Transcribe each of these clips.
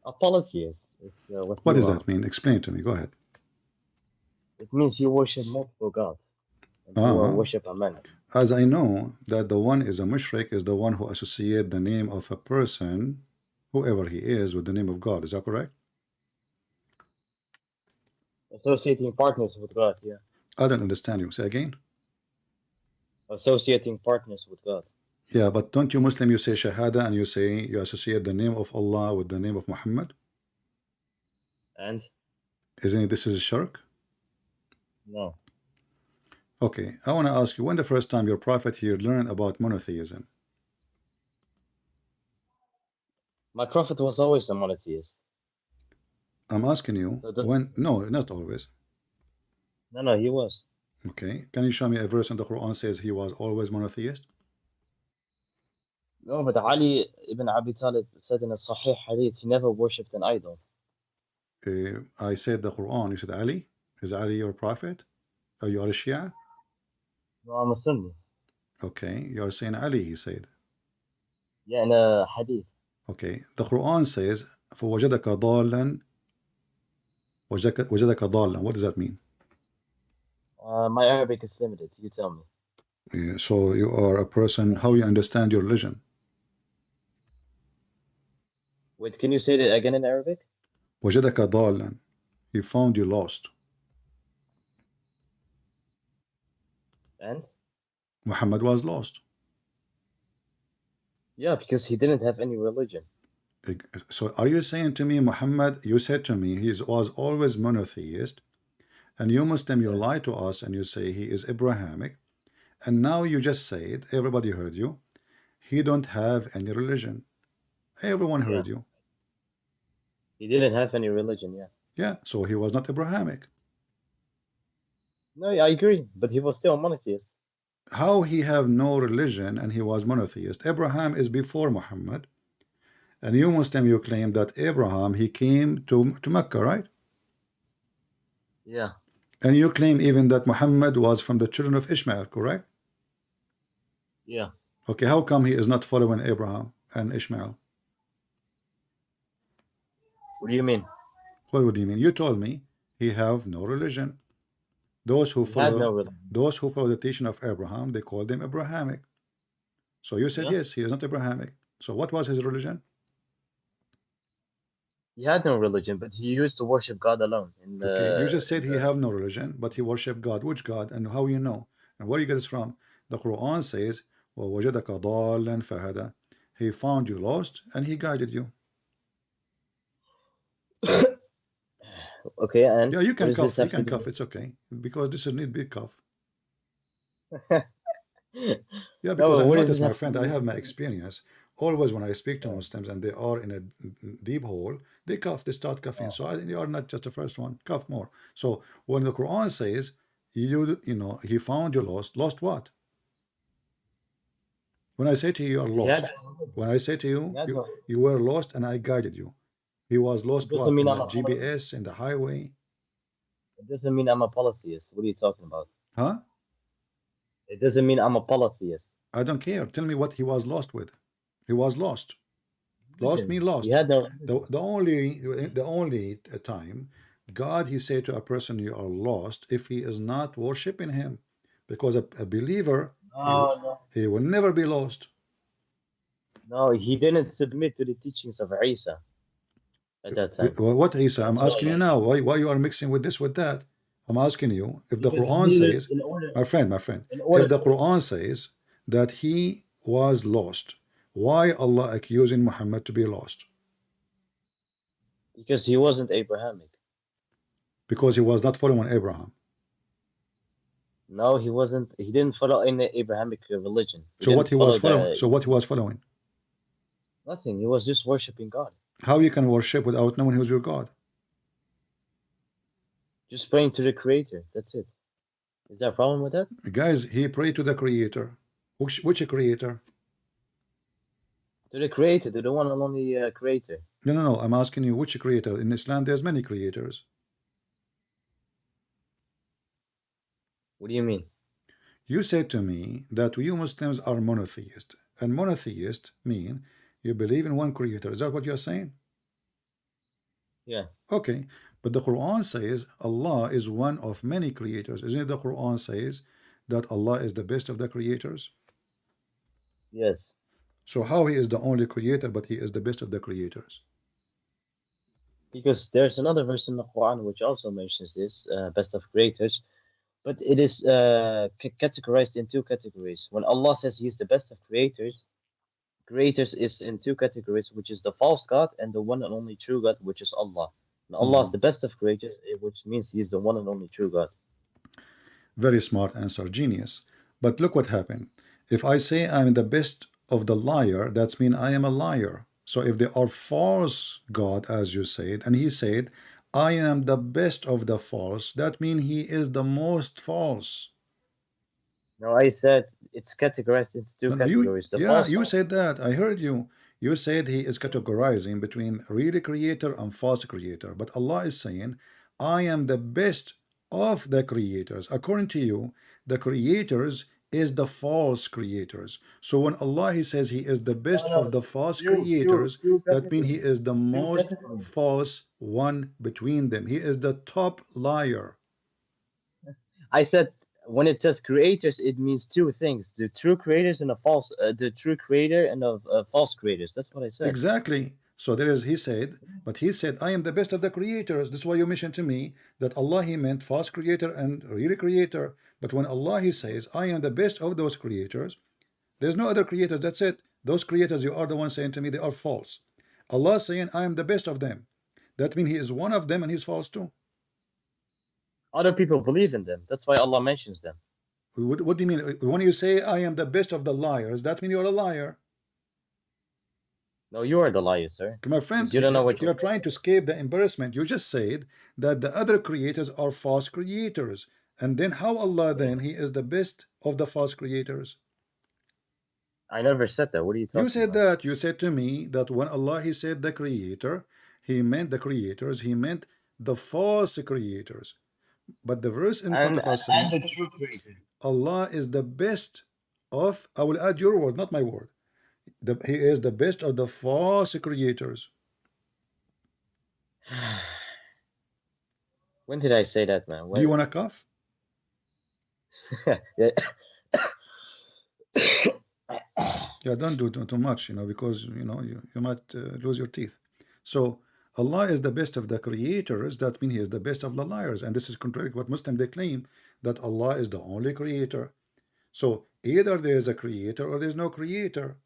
Apologist is what What you does are. that mean? Explain to me. Go ahead. It means you worship multiple gods and you Uh, worship a man. as I know that the one is a mushrik is the one who associate the name of a person, whoever he is, with the name of God. Is that correct? Associating partners with God, yeah. I don't understand you. Say again. Associating partners with God. Yeah, but don't you Muslim, you say Shahada and you say you associate the name of Allah with the name of Muhammad? And Isn't it this is shirk? no. Okay, I want to ask you, when the first time your prophet here learned about monotheism? My prophet was always a monotheist. I'm asking you, So this, when, no, not always. no, he was. Okay, can you show me a verse in the Quran says he was always monotheist? No, but Ali ibn Abi Talib said in a Sahih hadith he never worshipped an idol. I said the Quran, you said Ali? Is Ali your prophet? Are you a Shia? No, I'm a Sunni. Okay, you are saying Ali, he said. Yeah, in a hadith. Okay, the Quran says, فَوَجَدَكَ ضَالًا وَجَدَكَ ضَالًا. What does that mean? My Arabic is limited. You tell me. So you are a person, how you understand your religion? Wait, can you say that again in Arabic? وَجَدَكَ ضَالًا. He found you lost. And Muhammad was lost. yeah, because he didn't have any religion. So are you saying to me, Muhammad, you said to me, he was always monotheist, and you Muslim, you Yeah. lie to us and you say he is Abrahamic, and now you just said, everybody heard you, he don't have any religion. Everyone Yeah. heard you. He didn't have any religion, yeah. Yeah, so he was not Abrahamic. No, yeah, I agree, but he was still a monotheist. How he have no religion and he was monotheist? Abraham is before Muhammad, and you Muslim, you claim that Abraham, he came to Mecca, right? Yeah. And you claim even that Muhammad was from the children of Ishmael, correct? Yeah. Okay, how come he is not following Abraham and Ishmael? What do you mean? What do you mean? You told me he have no religion. Those who He had no follow religion. the teaching of Abraham, they call them Abrahamic. So you said Yeah. yes, he is not Abrahamic. So what was his religion? He had no religion, but he used to worship God alone. Okay, you just said he have no religion, but he worship God. Which God? And how you know? And where you get this from? The Quran says, وَوَجَدَكَ ضَالًا فَهَدَى. He found you lost and he guided you. Okay, and Yeah, you what can does this cough. You have to can do cough. It's okay because this is need big cough. Yeah, No, because I what does noticed, this my have to friend, do I with have my experience. Always when I speak to yeah. Muslims and they are in a deep hole, they cough, they start coughing. Oh. So you are not just the first one. Cough more. So when the Quran says, you know, he found you lost, lost what? When I say to you, you are He had lost. no religion. When I say to He you, had no, you were lost and I guided you. He was it lost doesn't what? mean In I'm the a GPS, in the highway? it doesn't mean I'm a polytheist. What are you talking about? Huh? It doesn't mean I'm a polytheist. I don't care. Tell me what he was lost with. He was lost. Lost Religion. mean He lost. had no The, religion. the only the only time God he said to a person you are lost if he is not worshiping him, because a believer No, he will never be lost. no, he didn't submit to the teachings of Isa at that time. What Isa? I'm That's why asking you now. Why you are mixing with this with that? I'm asking you if the because he Quran needed says, in order my friend, in if order the Quran says that he was lost, why Allah accusing Muhammad to be lost? because he wasn't Abrahamic. Because he was not following Abraham. No, he wasn't. He didn't follow any Abrahamic religion. He So what didn't he was follow following? the So what he was following? nothing. He was just worshiping God, How you can worship without knowing who's your God? just praying to the Creator. That's it. Is there a problem with that? Guys, he prayed to the Creator. Which Creator? To the Creator, to the one and only Creator. No. I'm asking you which Creator. In Islam, there's many creators. What do you mean? You said to me that you Muslims are monotheist, and monotheist mean you believe in one Creator. Is that what you're saying? Yeah. Okay, but the Quran says Allah is one of many creators. Isn't it the Quran says that Allah is the best of the creators? Yes. So how he is the only creator, but he is the best of the creators? Because there's another verse in the Quran which also mentions this, best of creators, but it is categorized in two categories. When Allah says He's the best of creators, creators is in two categories, which is the false God and the one and only true God, which is Allah. And Allah is Mhm. the best of creators, which means He's the one and only true God. Very smart answer, genius. But look what happened. If I say I'm the best of the liar, that's mean I am a liar. So if they are false God, as you said, and he said, I am the best of the false, that means he is the most false. Now I said it's categorized into two No, no, you, categories. The yeah, false you God. said that. I heard you. You said he is categorizing between real creator and false creator. But Allah is saying, I am the best of the creators. According to you, the creators is the false creators. So when Allah he says he is the No, best no, of the false two creators, that means he categories. is the Two most categories. false one between them. He is the top liar. I said when it says creators, it means two things: the true creators and the true creator and of false creators. That's what I said. Exactly. So there is, he said, but he said, I am the best of the creators. This is why you mentioned to me that Allah, he meant false creator and real creator. But when Allah, he says, I am the best of those creators, there's no other creators. That's it. Those creators, you are the one saying to me, they are false. Allah saying, I am the best of them. That means he is one of them and he's false too. Other people believe in them. That's why Allah mentions them. What do you mean? When you say, I am the best of the liars, that means you're a liar. No, you are the liar, sir, My friend, because you don't know what you're you're trying saying. to escape the embarrassment. You just said that the other creators are false creators. And then how Allah then, he is the best of the false creators? I never said that. What are you You talking said about? that. You said to me that when Allah, he said the creator, he meant the creators, he meant the false creators. But the verse in front And of us and saying the true creator. Allah is the best of, I will add your word, not my word. He is the best of the false creators. When did I say that, man? Do you want to cough? Yeah. Yeah, don't do too much, because you might lose your teeth. So Allah is the best of the creators. That means He is the best of the liars, and this is contrary what Muslims they claim that Allah is the only creator. So either there is a creator or there is no creator.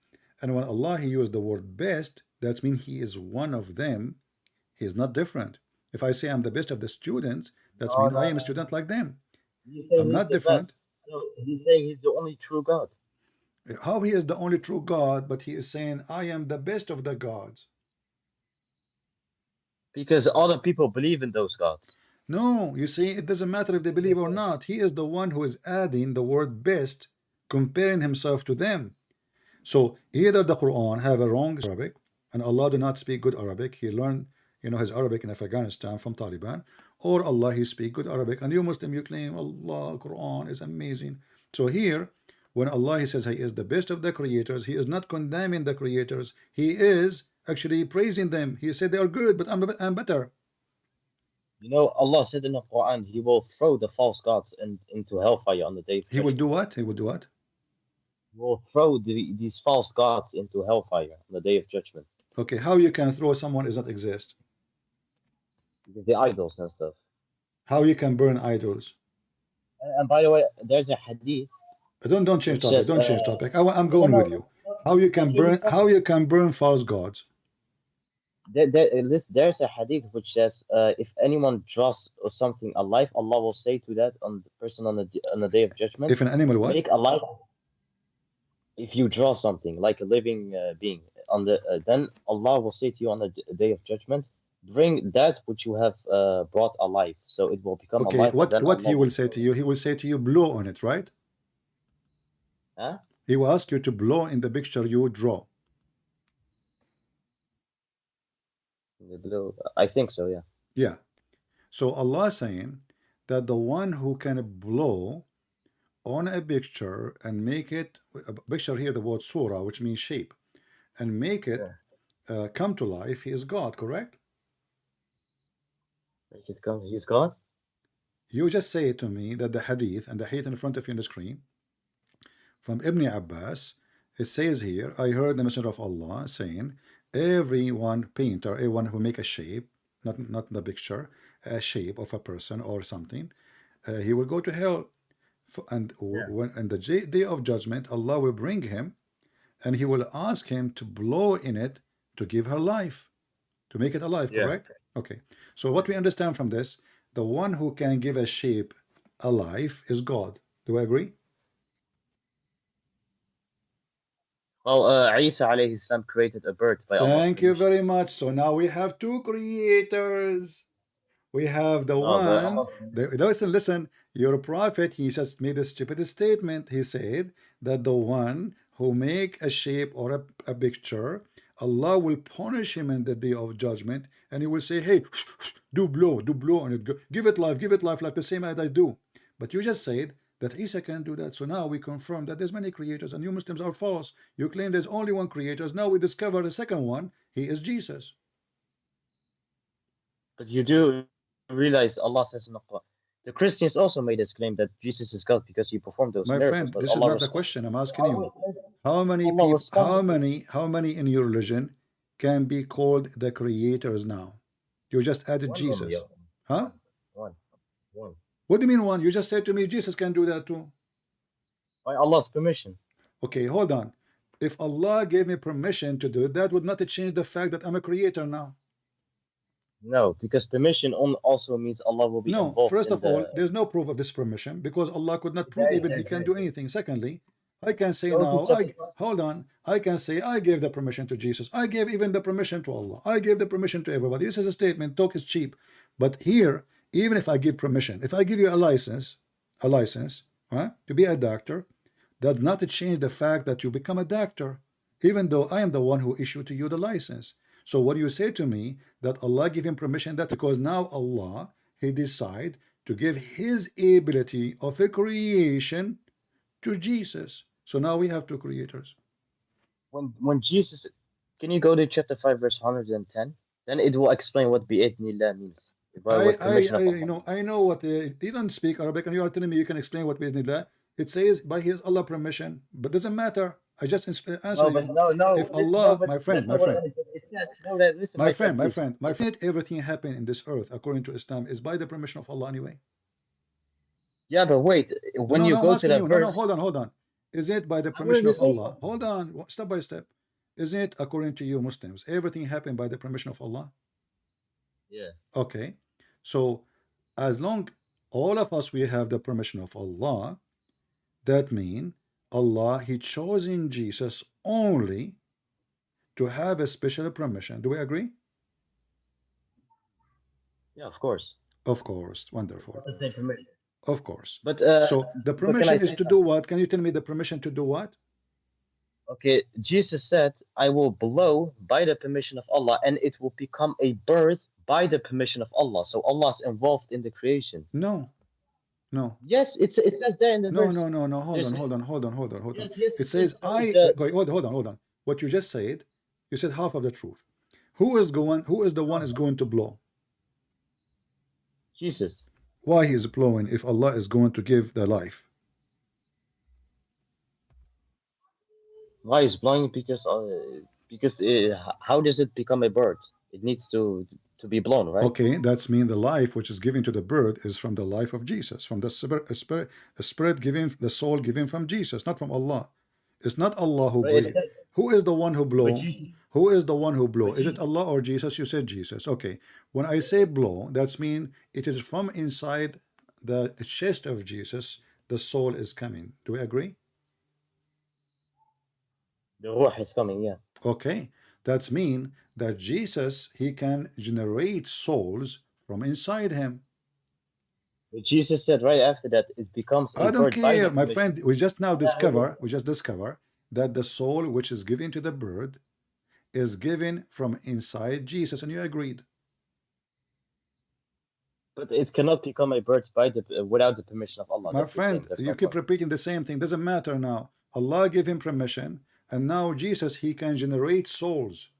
And when Allah He used the word best, that means He is one of them. He is not different. If I say I'm the best of the students, that No, means I no, am a no, student no. like them. He's I'm saying he's not the different. best. So he's saying he's the only true God. How He is the only true God, but He is saying I am the best of the gods. Because other people believe in those gods. No, you see, it doesn't matter if they believe or not. He is the one who is adding the word best, comparing himself to them. So either the Quran have a wrong Arabic, and Allah do not speak good Arabic. He learned, his Arabic in Afghanistan from Taliban, or Allah he speak good Arabic. And you Muslim, you claim Allah, Quran is amazing. So here, when Allah he says He is the best of the creators, He is not condemning the creators. He is actually praising them. He said they are good, but I'm better. You know, Allah said in the Quran, He will throw the false gods into hellfire on the day of He will do judgment. what? He will do what? He will throw these false gods into hellfire on the day of judgment. Okay, how you can throw someone does not exist? The idols and stuff. How you can burn idols? And by the way, there's a hadith Don't change which topic. says, Don't change topic. I'm no, going no, with no, you. no, How you that's can what he's burn? How talking you about. can burn false gods? There's a hadith which says, if anyone draws something alive, Allah will say to that on the person on the day of judgment, If an animal what? make alive. If you draw something like a living being on then Allah will say to you on the day of judgment, bring that which you have brought alive, so it will become Okay, alive, and what then what Allah he will will say throw to it. you? He will say to you, blow on it, right? Huh? He will ask you to blow in the picture you draw. The blue. I think so, yeah. Yeah. So Allah saying that the one who can blow on a picture and make it a picture here, the word surah, which means shape, and make it Yeah. come to life, he is God, correct? Like he's God. He's God. You just say to me that the hadith, and the hadith in front of you on the screen, from Ibn Abbas, it says here, I heard the Messenger of Allah saying, everyone painter, everyone who make a shape, not the picture, a shape of a person or something, he will go to hell. And Yeah. when in the day of judgment, Allah will bring him and he will ask him to blow in it to give her life, to make it alive, Yeah. correct? Okay. So Yeah. what we understand from this, the one who can give a shape a life is God. Do I agree? Well, Isa alayhi salam created a bird by Allah's Thank you permission. very much. So now we have two creators. We have the No, but one. Allah's permission. Listen. Your prophet, he just made a stupid statement. He said that the one who make a shape or a picture, Allah will punish him in the day of judgment, and he will say, "Hey, do blow on it, give it life, like the same as I do." But you just said that Isa can do that. So now we confirm that there's many creators, and you Muslims are false. You claim there's only one creator. Now we discover the second one. He is Jesus. But you do realize Allah says in the Quran. The Christians also made this claim that Jesus is God because he performed those My miracles. friend, But this is Allah not the responded. question I'm asking you. How many Allah people, responded. how many in your religion can be called the creators now? You just added One only, Jesus. yeah. Huh? One, one, one. What do you mean one? You just said to me Jesus can do that too. By Allah's permission. Okay, hold on. If Allah gave me permission to do it, that would not change the fact that I'm a creator now. No, because permission also means Allah will be No, involved first in of all, the. there's no proof of this permission because Allah could not prove There is, even there He is, can there do is. anything. Secondly, I can say Go to now, chapter. hold on, I can say I gave the permission to Jesus. I gave even the permission to Allah. I gave the permission to everybody. This is a statement. Talk is cheap. But here, even if I give permission, if I give you a license, to be a doctor, does not change the fact that you become a doctor, even though I am the one who issued to you the license. So what you say to me that Allah give him permission, that's because now Allah, he decide to give his ability of a creation to Jesus. So now we have two creators. When Jesus, can you go to chapter 5 verse 110? Then it will explain what bi'idhnillah means. By with permission of Allah. I know what he don't speak Arabic, and you are telling me you can explain what Bismillah. It says by his Allah permission, but doesn't matter. I just answer No, but you. no, no, If listen, no, Allah, but that's not what it says. No, that, listen, my friend, please. everything happen in this earth according to Islam is by the permission of Allah anyway. Yeah, but wait, No, when no, you no, I'm go to asking that you. No, no, verse, hold on. Is it by the I'm going permission to of say Allah? something. Hold on, step by step. Is it according to you Muslims? Everything happened by the permission of Allah? Yeah. Okay. So as long all of us we have the permission of Allah, that means Allah he chosen Jesus only to have a special permission. Do we agree? Yeah, of course. Of course. Wonderful. Not the same permission. Of course. But So the can I permission is say to do something? what? Can you tell me the permission to do what? Okay, Jesus said, I will blow by the permission of Allah, and it will become a bird by the permission of Allah. So Allah's involved in the creation. No, no. Yes, it says there in the No, verse. no, no, no. There's Hold on. yes, yes, It it says says so I the hold on. What you just said, you said half of the truth. Who is the one is going to blow? Jesus. Why he is blowing if Allah is going to give the life? Why is blowing? Because how does it become a bird? It needs to be blown, right? Okay, that's mean the life which is given to the bird is from the life of Jesus, from the spirit given, the soul given from Jesus, not from Allah. It's not Allah who But breathe. Who is the one who but blow? Jesus, Who is the one who blow? but Is it Jesus, Allah or Jesus? You said Jesus. Okay. When I say blow, that's mean it is from inside the chest of Jesus, the soul is coming. Do we agree? the Ruh is coming, yeah. Okay. That's mean that Jesus, he can generate souls from inside him. But Jesus said right after that it becomes a I don't bird by the care, my permission. friend. We just now Yeah, discover, that the soul which is given to the bird is given from inside Jesus, and you agreed. but it cannot become a bird by the without the permission of Allah. My That's the thing. friend, That's you my keep point. repeating the same thing. Doesn't matter now. Allah gave him permission, and now Jesus, he can generate souls.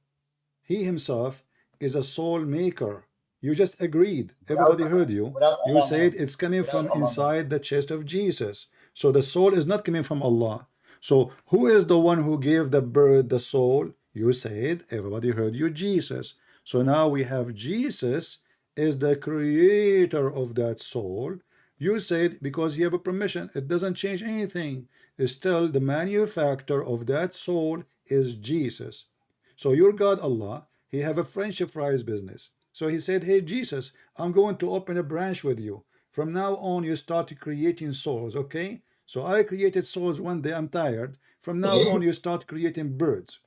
He himself is a soul maker. You just agreed. without Everybody heard you. without You Allah said knowing. it's coming Without from Allah knowing. inside the chest of Jesus. So the soul is not coming from Allah. So who is the one who gave the bird the soul? You said, everybody heard you, Jesus. So now we have Jesus is the creator of that soul. You said because you have a permission, it doesn't change anything. It's still the manufacturer of that soul is Jesus. So your God Allah, he have a friendship fries business. So he said, hey Jesus, I'm going to open a branch with you. From now on, you start creating souls, okay? So I created souls one day, I'm tired. From now on, you start creating birds.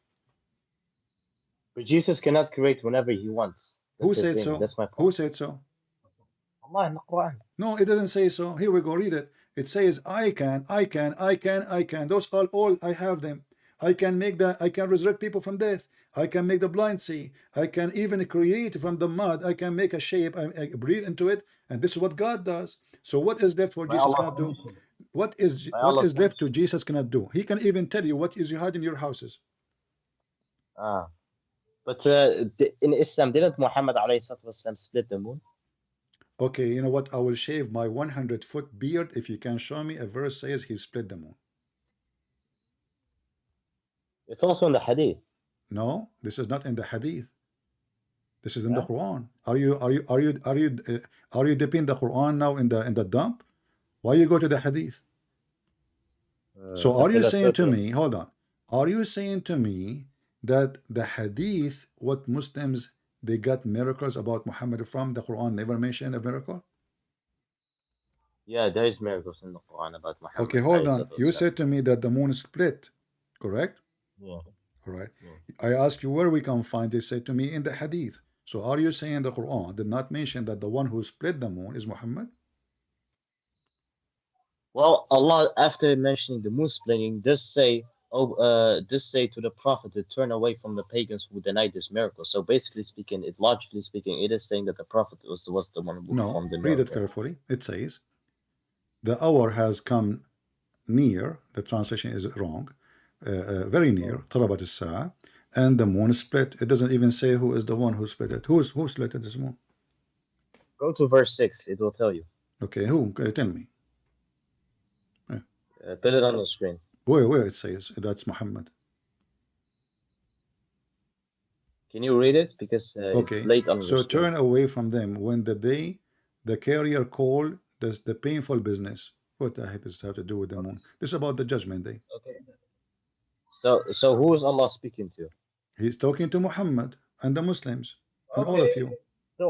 But Jesus cannot create whenever he wants. Who That's the said thing. so? That's my Who point. said so? Allah in the Quran. No, it doesn't say so. Here we go, read it. It says, I can, I can, I can, I can. Those are all, I have them. I can make that, I can resurrect people from death. I can make the blind see. I can even create from the mud. I can make a shape. I breathe into it. And this is what God does. So what is left for By Jesus Allah's cannot do? permission. By What Allah's is left to permission. Jesus cannot do? He can even tell you what is you hide in your houses. Ah. But in Islam, didn't Muhammad alayhi salatu wasalam split the moon? Okay, you know what? I will shave my 100-foot beard if you can show me a verse says he split the moon. It's also in the Hadith. No, this is not in the hadith. This is in the Yeah. Quran. Are you dipping the Quran now in the dump? Why you go to the hadith? So are Okay, you let's saying go to to it. me, hold on, are you saying to me that the hadith, what Muslims they got miracles about Muhammad from, the Quran never mentioned a miracle? Yeah, there is miracles in the Quran about Okay, Muhammad hold alayhi on. salatu You wasalam. said to me that the moon split, correct? Yeah. All right. Yeah. I ask you where we can find it. Say to me in the hadith. So are you saying the Quran did not mention that the one who split the moon is Muhammad? Well, Allah, after mentioning the moon splitting, does say to the Prophet to turn away from the pagans who denied this miracle. So basically speaking, logically speaking, it is saying that the Prophet was the one who No. performed the Read it miracle. carefully. It says the hour has come near. The translation is wrong. Very near. Mm. طلبت الساعة. And the moon split. It doesn't even say who is the one who split it. Who split it? This moon? Go to verse 6, it will tell you. Okay. Who? Tell me. Put it on the screen. Where it says that's Muhammad. Can you read it? Because it's Okay, late on your so screen. turn away from them when the day the carrier called the painful business. What the heck does it have to do with the Okay. moon? This is about the judgment day. Okay. So who is Allah speaking to? He's talking to Muhammad and the Muslims and all Okay. of you. So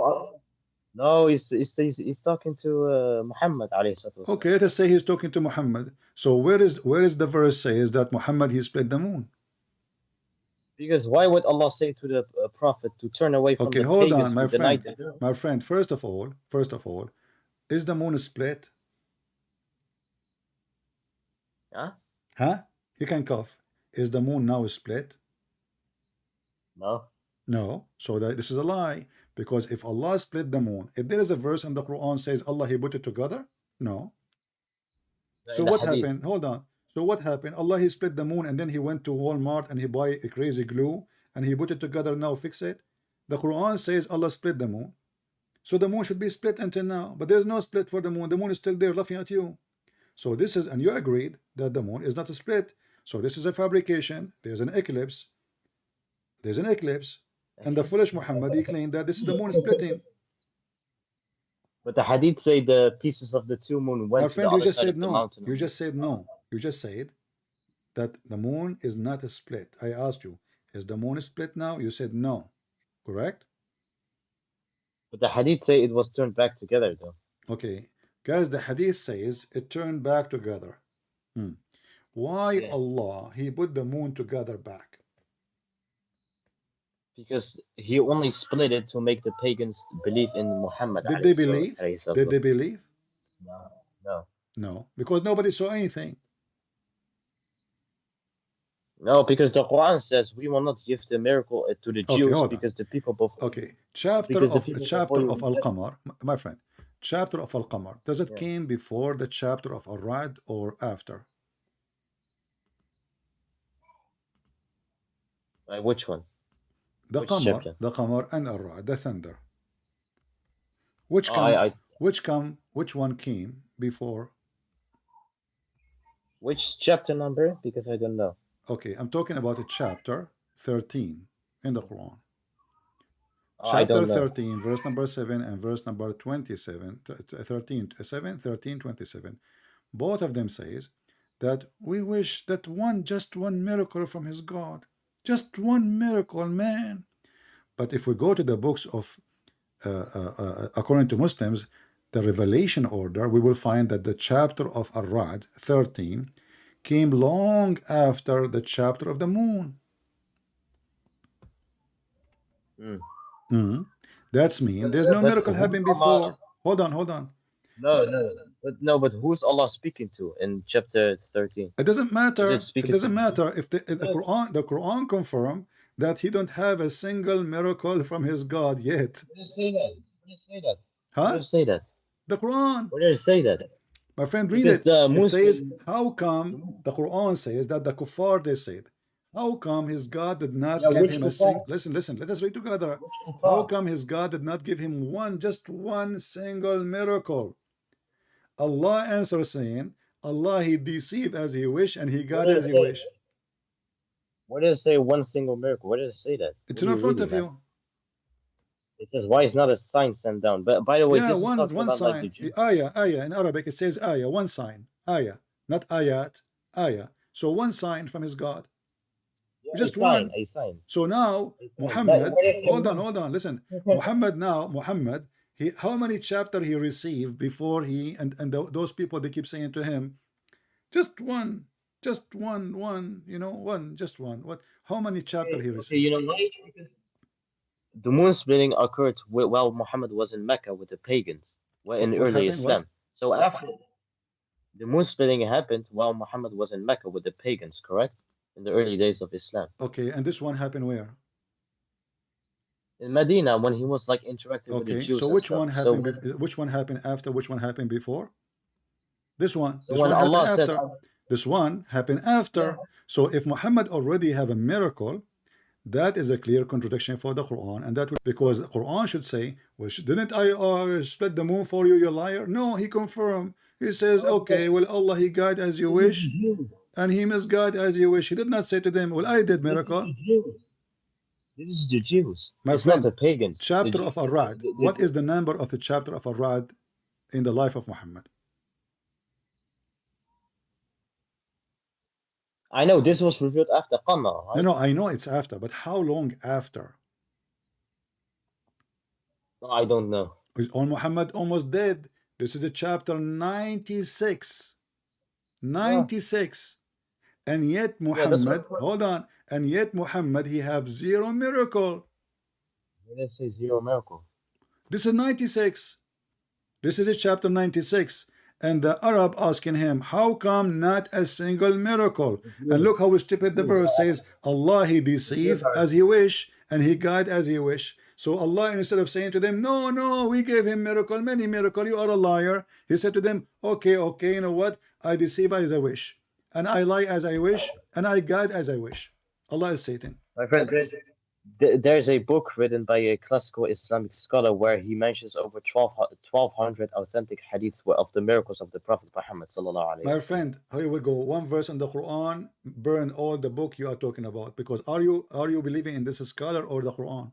no, he's talking to Muhammad alayhi salatu wasalam. Okay, let us say he's talking to Muhammad. So where is the verse says that Muhammad he split the moon? Because why would Allah say to the Prophet to turn away from Okay, the hold on, pagans my who denied friend. the moon? My friend, first of all, is the moon split? Huh? Huh? You can cough. Is the moon now split? No. No, so that this is a lie. Because if Allah split the moon, if there is a verse in the Quran says Allah he put it together, no. In So the what Hadith. happened? Hold on. So what happened? Allah he split the moon and then he went to Walmart and he buy a crazy glue and he put it together. Now fix it. The Quran says Allah split the moon. So the moon should be split until now, but there's no split for the moon. The moon is still there laughing at you. So this is, and you agreed that the moon is not a split. So this is a fabrication. There's an eclipse. There's an eclipse. And the foolish Muhammad, he claimed that this is the moon splitting. But the Hadith say the pieces of the two moon My went to the friend, you other just side said of the no. mountain. You just said no. You just said that the moon is not a split. I asked you, is the moon split now? You said no. Correct? But the Hadith say it was turned back together though. Okay. Guys, the hadith says it turned back together. Why Yeah. Allah, he put the moon together back? Because he only split it to make the pagans believe in Muhammad Did they alayhi believe? salatu Did they wasalam. believe? No. No. No, because nobody saw anything. No, because the Quran says we will not give the miracle to the Okay, Jews hold on. because the people before Okay, chapter because the of people before you reject. Al-Qamar, my friend. Chapter of Al-Qamar. Does it Yeah. came before the chapter of Al-Ra'd or after? Which one? Which chapter? The Qamar and Al-Ra'd, the thunder. Which I, come, I, which one came before? which chapter number? Because I don't know. Okay, I'm talking about a chapter 13 in the Quran. I Chapter don't know. 13, verse number 7 and verse number 27, 13, 7, 13, 27. Both of them says that we wish that just one miracle from his God. Just one miracle, man. But if we go to the books of, according to Muslims, the revelation order, we will find that the chapter of Ar-Ra'd, 13, came long after the chapter of the moon. Hmm. That's mean there's no But miracle who's happened Allah? before. Hold on, hold on. No, no, but who's Allah speaking to in chapter 13? It doesn't Is it matter. It speaking to doesn't the Jews? matter if the Quran confirm that he don't have a single miracle from his God yet. Where does it say that? Where does it say that? Where Huh? does it say that? The Quran. Where does it say that? My friend, read Because it. the It says, Muslim, how come the Quran says that the kuffar they said, how come his God did not yeah, give which him a kuffar? listen, let us read together. Which How kuffar? come his God did not give him just one single miracle? Allah answers saying, Allah he deceive as he wish and he Where guide does as it he say? wish. Where does it say one single miracle? Where does it say that? It's What are in you front reading, of man? you. It says, "Why is not a sign sent down?" But by the way, Yeah, this is one talking one about like the sign. Jews. Ayah in Arabic it says ayah, one sign. Ayah, not ayat, ayah. So one sign from his God. Yeah, a Just sign, one. a sign, So now a sign. But Muhammad, where does it hold on, listen. one? Muhammad, he how many chapter he received before he and those people they keep saying to him, just one, one, just one. What? How many chapter Okay, he okay, received? you know why? Because the moon splitting occurred while Muhammad was in Mecca with the pagans, well, in What early happened? What? Islam. So after the moon splitting happened while Muhammad was in Mecca with the pagans, correct? In the early days of Islam. Okay, and this one happened where? In Medina, when he was like interacting with the Okay, so Jews and which stuff. one happened? Which one happened after? Which one happened before? This one. So This when one happened Allah says, after. This one happened yeah, after. So if Muhammad already have a miracle, that is a clear contradiction for the Quran, and that will because the Quran should say, "Well, didn't I split the moon for you, you liar?" No, he confirmed. He says, no, "Okay, well, Allah, He guide as you this is the wish, Jews. and He misguide as you wish." He did not say to them, "Well, I did This is miracle." the Jews. This is the Jews. My It's not friend, the pagans. chapter of Ar-Ra'd. What The, is the number of the chapter of Ar-Ra'd in the life of Muhammad? I know this was revealed after Qamar, No, right? no, I know it's after, but how long after? No, I don't know. Is on Muhammad almost dead. This is the chapter 96. Yeah, 96. And yet yeah, that's what. Muhammad, hold on, and yet Muhammad, he have zero miracle. Let's say zero miracle. This is 96. This is the chapter 96. And the Arab asking him, how come not a single miracle? The And Jews, look how the stupid the Jews verse are says, Allah he the Jews deceive are. as he wish, and he guide as he wish. So Allah, instead of saying to them, no, no, we gave him miracle, many miracle, you are a liar. He said to them, okay, you know what? I deceive as I wish, and I lie as I wish, and I guide as I wish. Allah is Satan. My friend, there's a book written by a classical Islamic scholar where he mentions over 1,200 authentic hadiths of the miracles of the Prophet Muhammad sallallahu alaihi My wasallam. friend, here we go. One verse in the Quran, burn all the book you are talking about. Because are you believing in this scholar or the Quran?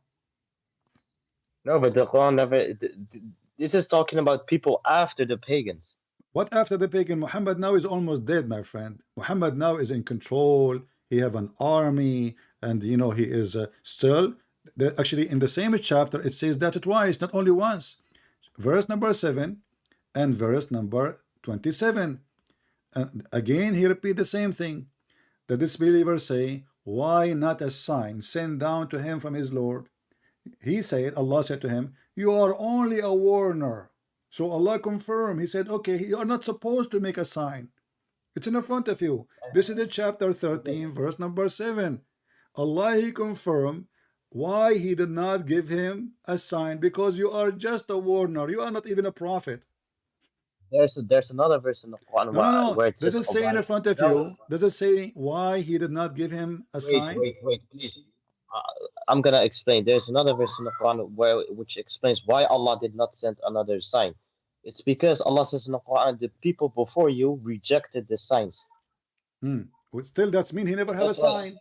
No, but the Quran never. This is talking about people after the pagans. What after the pagan? Muhammad now is almost dead, my friend. Muhammad now is in control. He have an army, and he is still. Actually, in the same chapter, it says that twice, not only once. Verse number 7 and verse number 27. And again, he repeat the same thing. The disbelievers say, why not a sign sent down to him from his Lord? He said, Allah said to him, you are only a warner. So Allah confirmed. He said, okay, you are not supposed to make a sign. It's in the front of you. This is the chapter 13, verse number 7. Allah, He confirmed why He did not give him a sign, because you are just a warner. You are not even a prophet. There's another verse in the Quran No, no, no. where it Does says it say in Allah the front of tells. you? Does it say why He did not give him a Wait, sign? wait, wait, please. I'm gonna explain. There's another verse in the Quran where which explains why Allah did not send another sign. It's because Allah says in the Quran, the people before you rejected the signs. Hmm. Well, still, that's mean he never have a That's why. sign.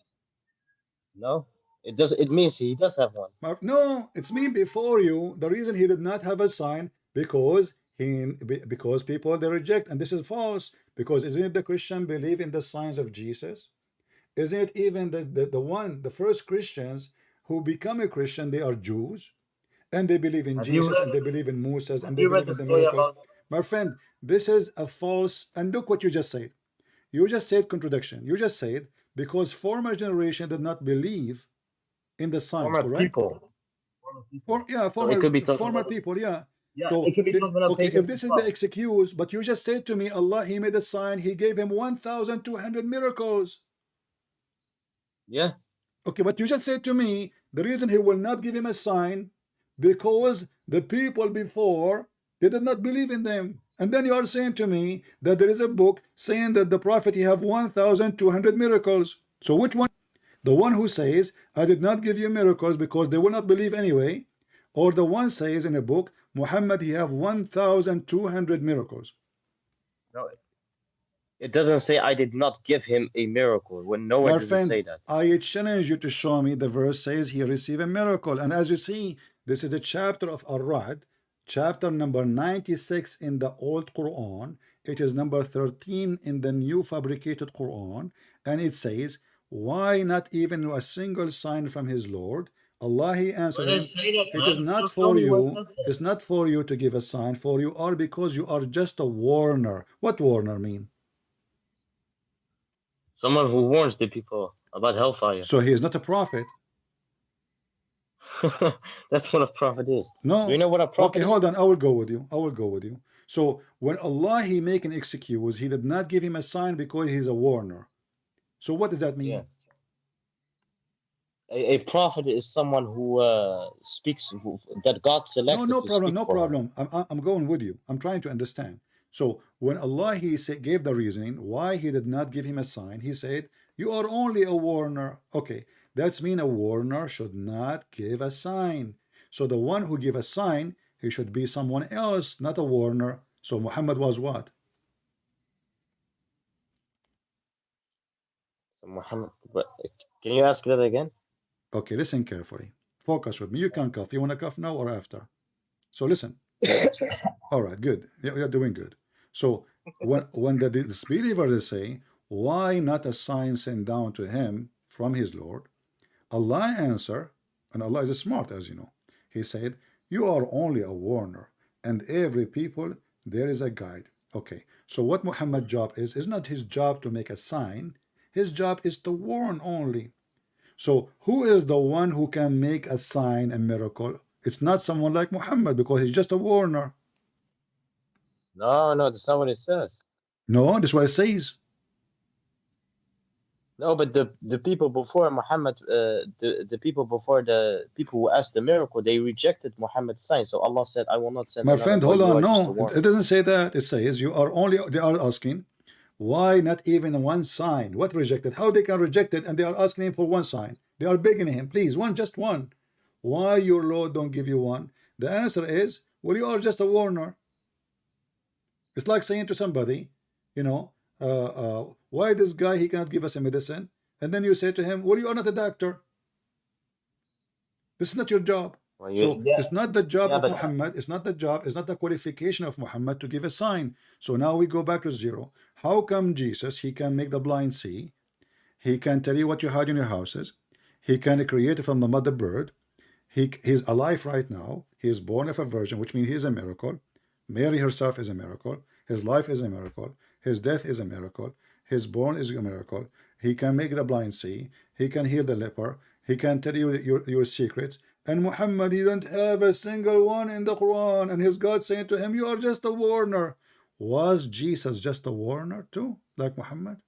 No, it does. It means he does have one. No, it's mean before you. The reason he did not have a sign because people they reject, and this is false. Because isn't it the Christian believe in the signs of Jesus? Isn't it even the first Christians who become a Christian, they are Jews and they believe in Have you Jesus read? and they believe in Moses Have and they you read believe the in the story miracles. about? My friend, this is a false, and look what you just said. You just said contradiction. You just said because former generation did not believe in the signs, Former correct? people. Former people. Yeah, So it could be talking former about. people, yeah. Yeah, it So could be talking about okay, pages if to this is the come. excuse, but you just said to me, Allah, He made a sign, He gave him 1,200 miracles. Yeah. Okay, but you just said to me the reason He will not give him a sign because the people before they did not believe in them. And then you are saying to me that there is a book saying that the prophet he have 1,200 miracles. So which one? The one who says, I did not give you miracles because they will not believe anyway, or the one says in a book, Muhammad he have 1,200 miracles. No, it doesn't say I did not give him a miracle. When nowhere My does it friend, say that. I challenge you to show me the verse says he received a miracle. And as you see, this is the chapter of Ar-Ra'd, chapter number 96 in the Old Quran. It is number 13 in the new fabricated Quran. And it says, why not even a single sign from his Lord? Allah, he answered Where him, does it say that, it is man? not Show for me where it you. says that. It's not for you to give a sign, for you are because you are just a warner. What warner mean? Someone who warns the people about hellfire. So he is not a prophet. That's what a prophet is. Do you No. know what a Okay, prophet is? hold on. I will go with you. I will go with you. So when Allah he make an excuse, he did not give him a sign because he's a warner. So what does that Yeah. mean? A prophet is someone who speaks, that God No, selected no to problem, speak no for him. problem. I'm going with you. I'm trying to understand. So when Allah he gave the reasoning why he did not give him a sign, he said, "You are only a warner." Okay, that's mean a warner should not give a sign. So the one who give a sign, he should be someone else, not a warner. So Muhammad was what? So Muhammad, but can you ask that again? Okay, listen carefully. Focus with me. You can cough. You want to cough now or after? So listen. All right, good. You're doing good. So when the disbeliever they say, why not a sign sent down to him from his Lord? Allah answer, and Allah is smart as you know. He said, you are only a warner, and every people there is a guide. Okay, so what Muhammad's job is not his job to make a sign. His job is to warn only. So who is the one who can make a sign, a miracle? It's not someone like Muhammad because he's just a warner. No, no, that's not what it says. No, that's what it says. No, but the people before Muhammad, the people before the people who asked the miracle, they rejected Muhammad's sign. So Allah said, "I will not send My another, friend, but hold you on. are just a No, warner." it doesn't say that. It says you are only, they are asking, why not even one sign? What rejected? How they can reject it and they are asking him for one sign? They are begging him, please, one, just one. Why your Lord don't give you one? The answer is, well, you are just a warner. It's like saying to somebody, you know, why this guy, he cannot give us a medicine? And then you say to him, well, you are not a doctor. This is not your job. Well, So yeah, it's not the job yeah, of but Muhammad, it's not the job, it's not the qualification of Muhammad to give a sign. So now we go back to zero. How come Jesus, he can make the blind see? He can tell you what you hide in your houses. He can create from the mother bird. He's alive right now. He is born of a virgin, which means he is a miracle. Mary herself is a miracle. His life is a miracle. His death is a miracle. His born is a miracle. He can make the blind see. He can heal the leper. He can tell you your secrets. And Muhammad, he don't have a single one in the Quran. And his God saying to him, you are just a warner. Was Jesus just a warner too, like Muhammad?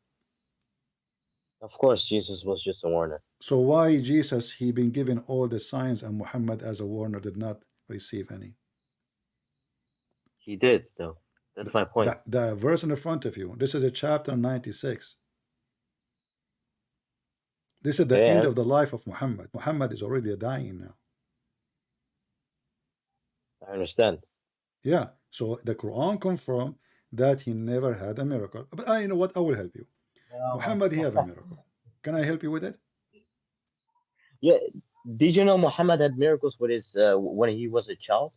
of course Jesus was just a warner. So why Jesus, he been given all the signs and Muhammad as a warner did not receive any? He did, though. That's my point. The verse in the front of you, this is a chapter 96. This is the Okay, end and of the life of Muhammad. Muhammad is already dying now. I understand. Yeah. So the Quran confirmed that he never had a miracle. But I, you know what? I will help you. No. Muhammad, he have a miracle. Can I help you with it? Yeah, did you know Muhammad had miracles with his when he was a child?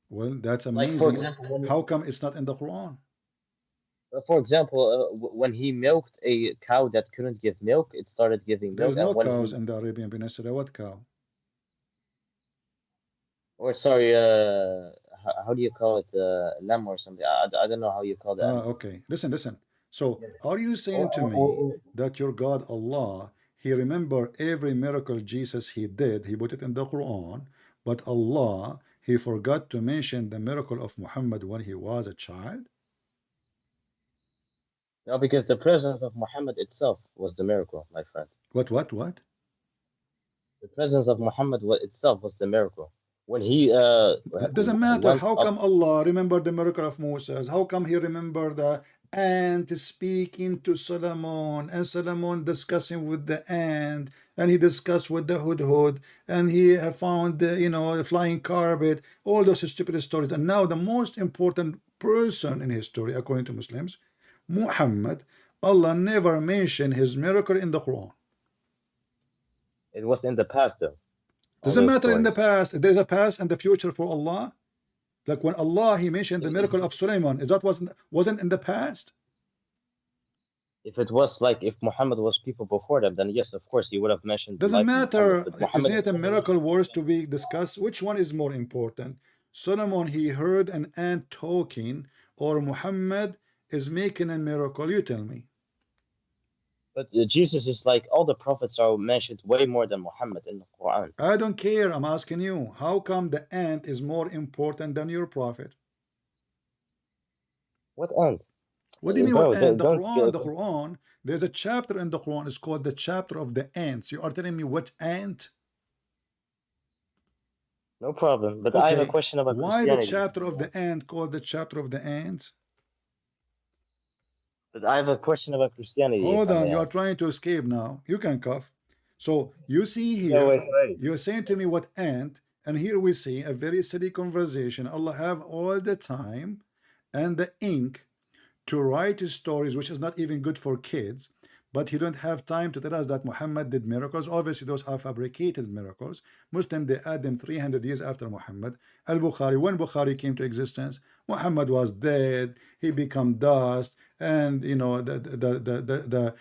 Well, that's Like for amazing. example, when How come it's not in the Quran? when he milked a cow that couldn't give milk, it started giving There milk, is and no when cows he, in the Arabian Peninsula. What cow? or sorry, how do you call it, lamb or something? I don't know how you call the Ah, animal. okay. Listen, listen. So, are you Or, saying to or, me or, that your God Allah, He remember every miracle Jesus He did, He put it in the Quran, but Allah, He forgot to mention the miracle of Muhammad when he was a child? no, because the presence of Muhammad itself was the miracle, my friend. What? The presence of Muhammad itself was the miracle. When he Doesn't matter. went How up, come Allah remember the miracle of Moses? How come He remember the ant speaking to Solomon and Solomon discussing with the ant and he discussed with the hudhud and he found the, the flying carpet, all those stupid stories. And now the most important person in history, according to Muslims, Muhammad, Allah never mentioned his miracle in the Quran. it was in the past though, all Doesn't those matter in the stories. past. There's a past and the future for Allah. Like when Allah He mentioned the If, miracle of if Sulaiman, is that wasn't in the past? if it was like if Muhammad was people before them, then yes, of course, he would have mentioned the Doesn't life of Muhammad. matter. But Muhammad Isn't has it a never miracle mentioned worth to be discussed? Which one is more important? Solomon he heard an ant talking, or Muhammad is making a miracle? You tell me. But Jesus is like all the prophets are mentioned way more than Muhammad in the Quran. I don't care. I'm asking you. How come the ant is more important than your prophet? What end? What do you mean what Bro, ant? The don't Quran, the Quran. There's a chapter in the Quran. It's called the chapter of the ants. You are telling me what ant? no problem. But I have a Okay, question about why the Christianity. chapter of the ant called the chapter of the ants? But I have a question about Christianity, if Hold I on, may you are ask. trying to escape now. You can cough. So you see No, here, wait. you're saying to me what ant, and here we see a very silly conversation. Allah have all the time and the ink to write his stories, which is not even good for kids. But he don't have time to tell us that Muhammad did miracles. Obviously, those are fabricated miracles. Muslim, they add them 300 years after Muhammad. Al-Bukhari, when Bukhari came to existence, Muhammad was dead. He became dust, and the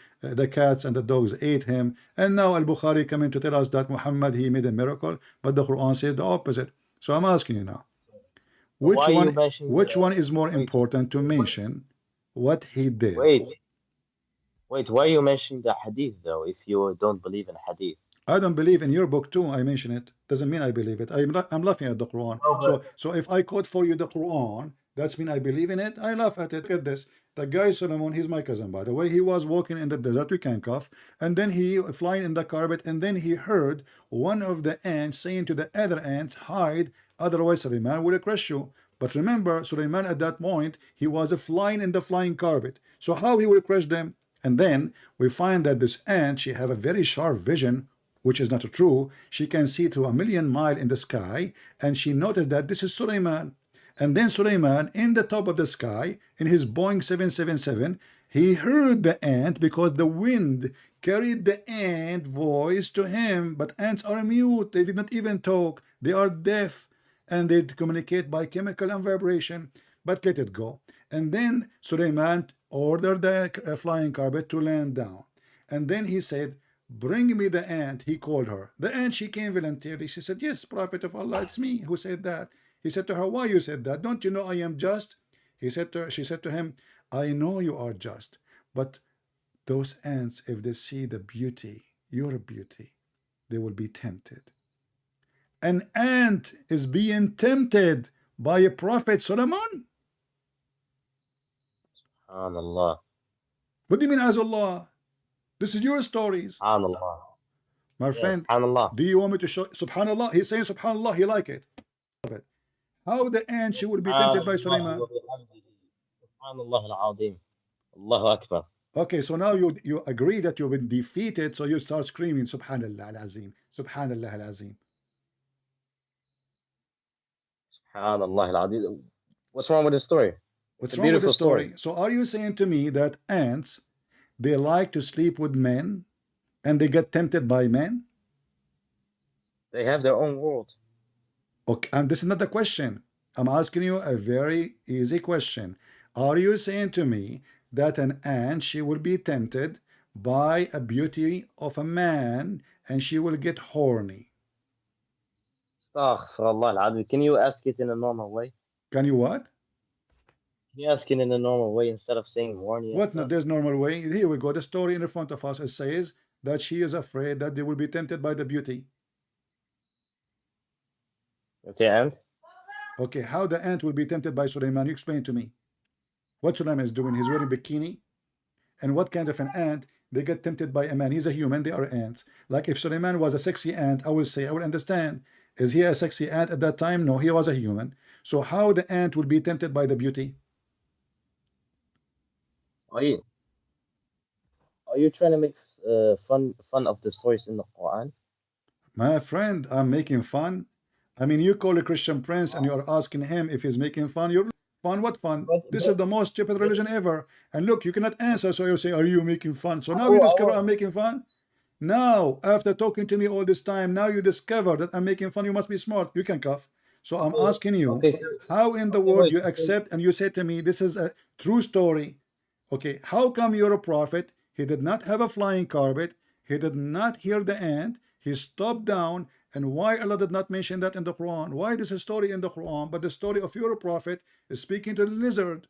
cats and the dogs ate him. And now Al-Bukhari coming to tell us that Muhammad he made a miracle, but the Quran says the opposite. So I'm asking you now, So which why you one mentioned which one is more wait, important to wait, mention? What he did? wait, wait, why you mentioning the hadith though, if you don't believe in hadith? I don't believe in your book too. I mention it. Doesn't mean I believe it. I'm laughing at the Quran. No, So if I quote for you the Quran, that's mean I believe in it. I laugh at it. Look at this. The guy Solomon, he's my cousin by the way. He was walking in the desert. We can cough, and then he flying in the carpet, and then he heard one of the ants saying to the other ants, "Hide, otherwise Suleiman will crush you." But remember, Suleiman at that point he was flying in the flying carpet. So how he will crush them? And then we find that this ant, she have a very sharp vision, which is not true. She can see to a million miles in the sky, and she noticed that this is Suleiman. And then Suleiman, in the top of the sky, in his Boeing 777, he heard the ant because the wind carried the ant voice to him. But ants are mute. They did not even talk. They are deaf, and they communicate by chemical and vibration. But let it go. And then Suleiman ordered the flying carpet to land down. And then he said, "Bring me the ant." He called her. The ant, she came voluntarily. She said, "Yes, Prophet of Allah, it's me who said that." He said to her, "Why you said that? Don't you know I am just?" He said to her, she said to him, "I know you are just, but those ants, if they see the beauty, your beauty, they will be tempted." An ant is being tempted by a Prophet Solomon? SubhanAllah. What do you mean, as Allah? This is your stories. SubhanAllah. My Yeah, friend, SubhanAllah. do you want me to show? Subhanallah, he's saying Subhanallah, he like it. How the ant she will be tempted by Subhanallah Suleiman? wa bihamdihi. SubhanAllah al-Azim. Allahu Akbar. Okay, so now you agree that you've been defeated, so you start screaming, Subhanallah al-Azim, Subhanallah al-Azim. SubhanAllah al-Azim. What's wrong with the story? It's What's a wrong with the beautiful story. story? So are you saying to me that ants, they like to sleep with men and they get tempted by men? They have their own world. Okay, and this is not the question. I'm asking you a very easy question. Are you saying to me that an ant, she will be tempted by a beauty of a man and she will get horny? Astaghfirullah al-Azim. Can you ask it in a normal way? Can you what? Can you ask it in a normal way instead of saying warning and What? No, stuff? there's normal way. Here we go. The story in front of us. It says that she is afraid that they will be tempted by the beauty. Okay, and Okay, how the ant will be tempted by Suleiman? You explain to me. What Suleiman is doing? He's wearing bikini. And what kind of an ant they get tempted by a man? He's a human. They are ants. Like if Suleiman was a sexy ant, I will say, I will understand. Is he a sexy ant at that time? No, he was a human. So how the ant will be tempted by the beauty? are you are you trying to make fun of the stories in the Quran? My friend, I'm making fun. I mean, you call a Christian prince and you are asking him if he's making fun. You're fun? What fun? But This but is the most stupid but religion ever. And look, you cannot answer, so you say, are you making fun? So I now you will, I discover I'm will. making fun? Now, after talking to me all this time, now you discover that I'm making fun. You must be smart. You can cough. So I'm Okay, asking you, okay, so, how in the okay, world wait. you So, accept and you say to me, this is a true story. Okay, how come you're a prophet? He did not have a flying carpet. He did not hear the ant. He stopped down. And why Allah did not mention that in the Quran? Why this is a story in the Quran, but the story of your prophet is speaking to the lizard?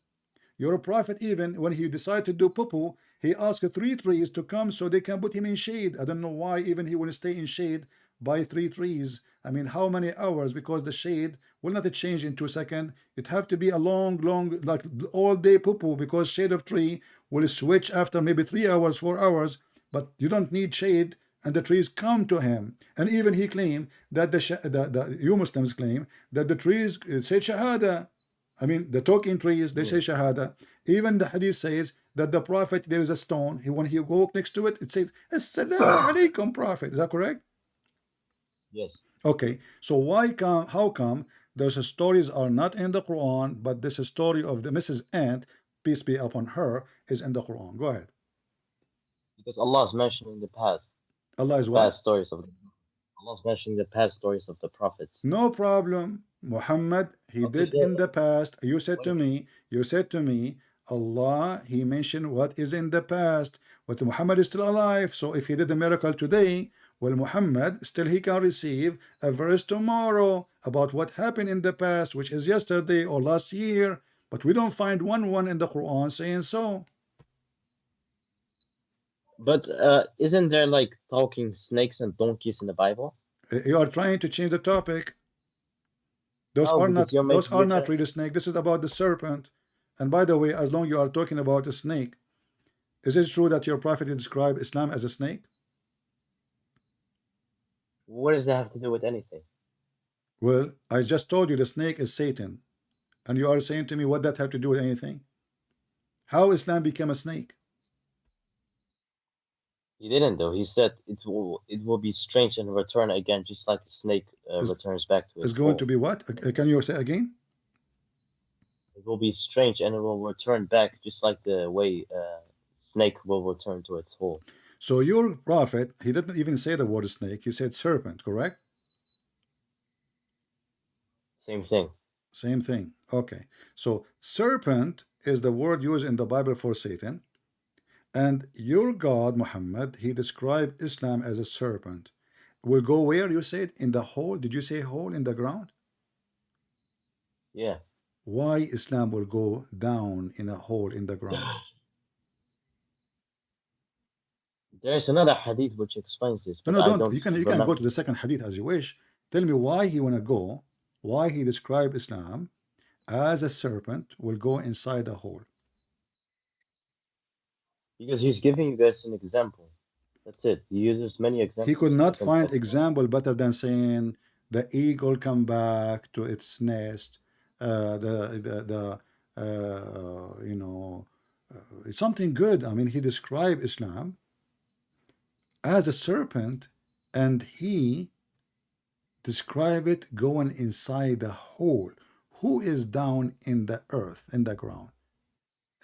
Your prophet, even when he decided to do poo-poo, he asked three trees to come so they can put him in shade. I don't know why even he will stay in shade by three trees. I mean, how many hours? Because the shade will not change in 2 seconds. It have to be a long, like all day poo-poo, because shade of tree will switch after maybe 3 hours, 4 hours. But you don't need shade, and the trees come to him. And even he claimed that you Muslims claim that the trees say Shahada. I mean, the talking trees, they say hmm, Shahada. Even the hadith says that the Prophet, there is a stone. When he walk next to it, it says, Assalamu alaikum, Prophet. Is that correct? yes, Okay. So how come those stories are not in the Quran, but this story of the Mrs. Ant, peace be upon her, is in the Quran? Go ahead. because Allah is mentioning Allah the is what? past stories of Allah is mentioning the past stories of the prophets. No problem. Muhammad, he Okay, did so in the past. wait. You said to me, Allah, he mentioned what is in the past. But Muhammad is still alive. So if he did a miracle today, well, Muhammad, still he can receive a verse tomorrow about what happened in the past, which is yesterday or last year. But we don't find one in the Quran saying so. But isn't there like talking snakes and donkeys in the Bible? You are trying to change the topic. Those No, are because not you're those making are you're not telling really snake. This is about the serpent. And by the way, as long you are talking about a snake, is it true that your prophet described Islam as a snake? what does that have to do with anything? Well, I just told you the snake is Satan, and you are saying to me what that have to do with anything? How Islam became a snake? He didn't though. He said it will be strange and return again, just like the snake Is returns back to is its going to hole. be what? Can you say again? It will be strange and it will return back, just like the way snake will return to its hole. So your prophet, he didn't even say the word snake. He said serpent, correct? Same thing. Same thing. Okay. So serpent is the word used in the Bible for Satan. And your God, Muhammad, he described Islam as a serpent. Will go where you said? In the hole? Did you say hole in the ground? Yeah. Why Islam will go down in a hole in the ground? There's another hadith which explains this, No, but no, I don't. don't You can go remember. to the second hadith as you wish. Tell me why he wanna go, why he described Islam as a serpent will go inside a hole. Because he's giving you guys an example. That's it. He uses many He could examples to not find convince you. example better than saying the eagle come back to its nest, the you know It's something good. I mean, he described Islam as a serpent, and he described it going inside the hole. Who is down in the earth, in the ground?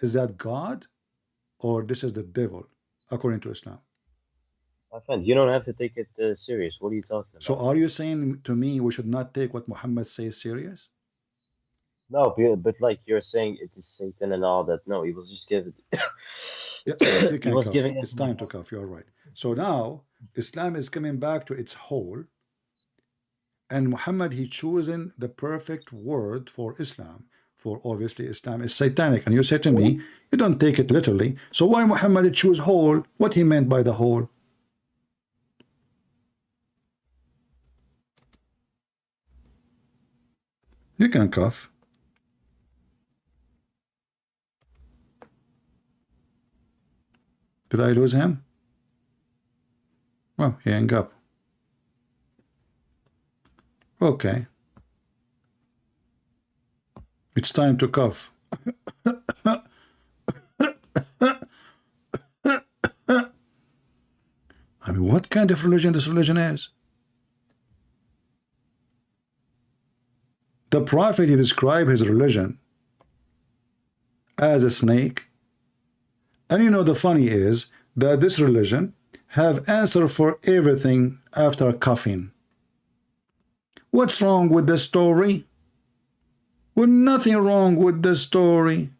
Is that God, or this is the devil, according to Islam? My friend, you don't have to take it serious. What are you talking So about? are you saying to me we should not take what Muhammad says serious? No, but like you're saying it is Satan and all that. No, he was just giving Yeah, you he can was cough. giving It's time to information. cough. You're right. So now Islam is coming back to its whole, and Muhammad, he chosen the perfect word for Islam. For obviously Islam is satanic, and you say to me you don't take it literally. So why Muhammad choose whole? What he meant by the whole? You can cough. Did I lose him? Well, he hung up. Okay, it's time to cough. I mean, what kind of religion this religion is? The prophet, he described his religion as a snake. And you know, the funny is that this religion have answer for everything after coughing. What's wrong with the story? Well, nothing wrong with the story.